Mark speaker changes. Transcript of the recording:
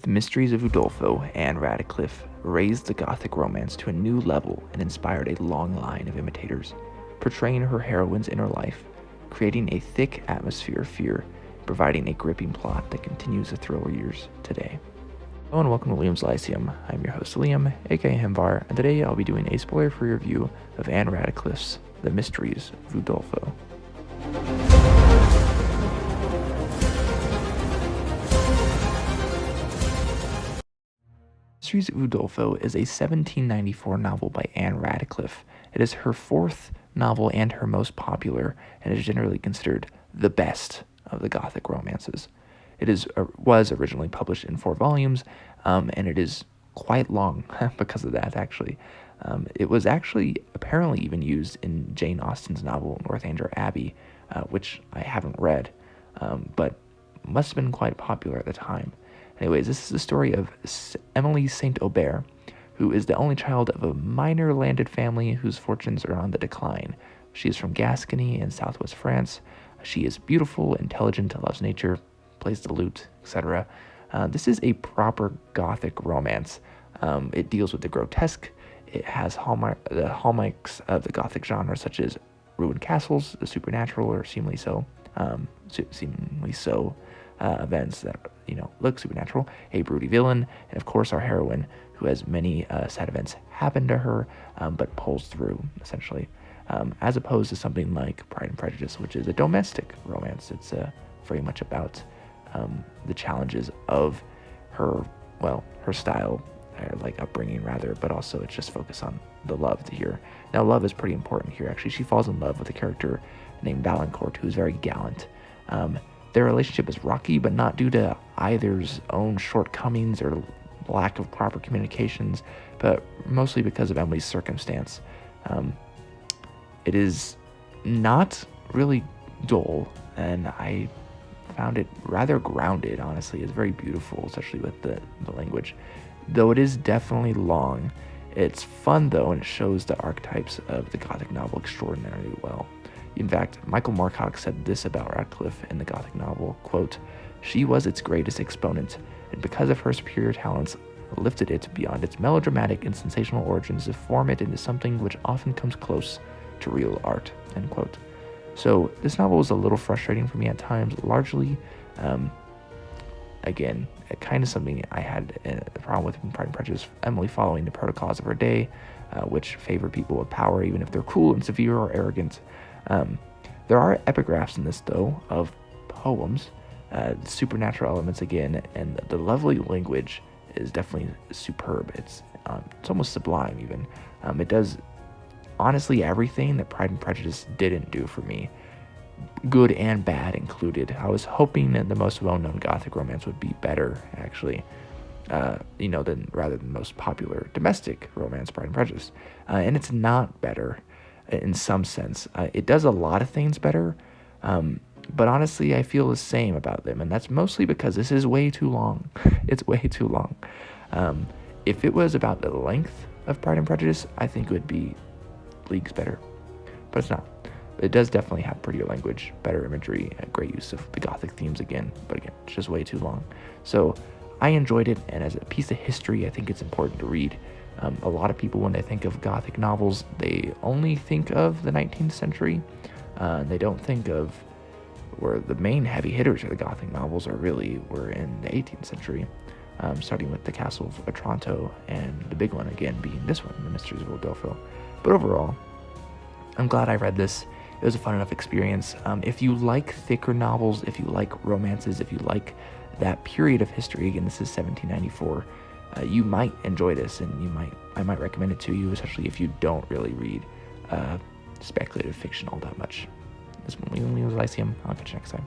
Speaker 1: The Mysteries of Udolpho, Ann Radcliffe, raised the Gothic romance to a new level and inspired a long line of imitators, portraying her heroine's inner life, creating a thick atmosphere of fear, providing a gripping plot that continues to thrill readers today. Hello and welcome to Liam's Lyceum. I'm your host Liam, aka Hemvar, and today I'll be doing a spoiler-free review of Ann Radcliffe's The Mysteries of Udolpho. Mysteries of Udolpho is a 1794 novel by Ann Radcliffe. It is her fourth novel and her most popular, and is generally considered the best of the Gothic romances. It was originally published in 4 volumes, and it is quite long because of that, actually. It was actually apparently even used in Jane Austen's novel Northanger Abbey, which I haven't read, but must have been quite popular at the time. Anyways, this is the story of Emily St. Aubert, who is the only child of a minor landed family whose fortunes are on the decline. She is from Gascony in southwest France. She is beautiful, intelligent, loves nature, plays the lute, etc. This is a proper Gothic romance. It deals with the grotesque. It has the hallmarks of the Gothic genre, such as ruined castles, the supernatural, or seemingly so events that look supernatural, a broody villain, and of course our heroine, who has many sad events happen to her, but pulls through, essentially, as opposed to something like Pride and Prejudice, which is a domestic romance. It's very much about the challenges of her style, like upbringing rather, but also it's just focused on the love here. Now, love is pretty important here, actually. She falls in love with a character named Valancourt, who's very gallant. Their relationship is rocky, but not due to either's own shortcomings or lack of proper communications, but mostly because of Emily's circumstance. It is not really dull, and I found it rather grounded, honestly. It's very beautiful, especially with the language. Though it is definitely long, it's fun, though, and it shows the archetypes of the Gothic novel extraordinarily well. In fact, Michael Moorcock said this about Radcliffe in the Gothic novel, quote, "She was its greatest exponent, and because of her superior talents, lifted it beyond its melodramatic and sensational origins to form it into something which often comes close to real art," end quote. So this novel was a little frustrating for me at times, largely, again, kind of something I had a problem with in Pride and Prejudice, Emily following the protocols of her day, which favor people with power, even if they're cruel and severe or arrogant. There are epigraphs in this, though, of poems, supernatural elements again, and the lovely language is definitely superb. It's almost sublime, even. It does, honestly, everything that Pride and Prejudice didn't do for me, good and bad included. I was hoping that the most well-known Gothic romance would be better, actually, than rather than the most popular domestic romance, Pride and Prejudice. And it's not better in some sense. It does a lot of things better, but honestly, I feel the same about them, and that's mostly because this is way too long. It's way too long. If it was about the length of Pride and Prejudice, I think it would be leagues better, but it's not. It does definitely have prettier language, better imagery, and great use of the Gothic themes again, but again, it's just way too long. So I enjoyed it, and as a piece of history, I think it's important to read. A lot of people, when they think of Gothic novels, they only think of the 19th century. They don't think of where the main heavy hitters of the Gothic novels were in the 18th century, starting with the Castle of Otranto, and the big one again being this one, The Mysteries of Udolpho. But overall, I'm glad I read this. It was a fun enough experience. If you like thicker novels, if you like romances, if you like that period of history, again, this is 1794, you might enjoy this, and I might recommend it to you, especially if you don't really read speculative fiction all that much. This one, Liam's Lyceum. I'll catch you next time.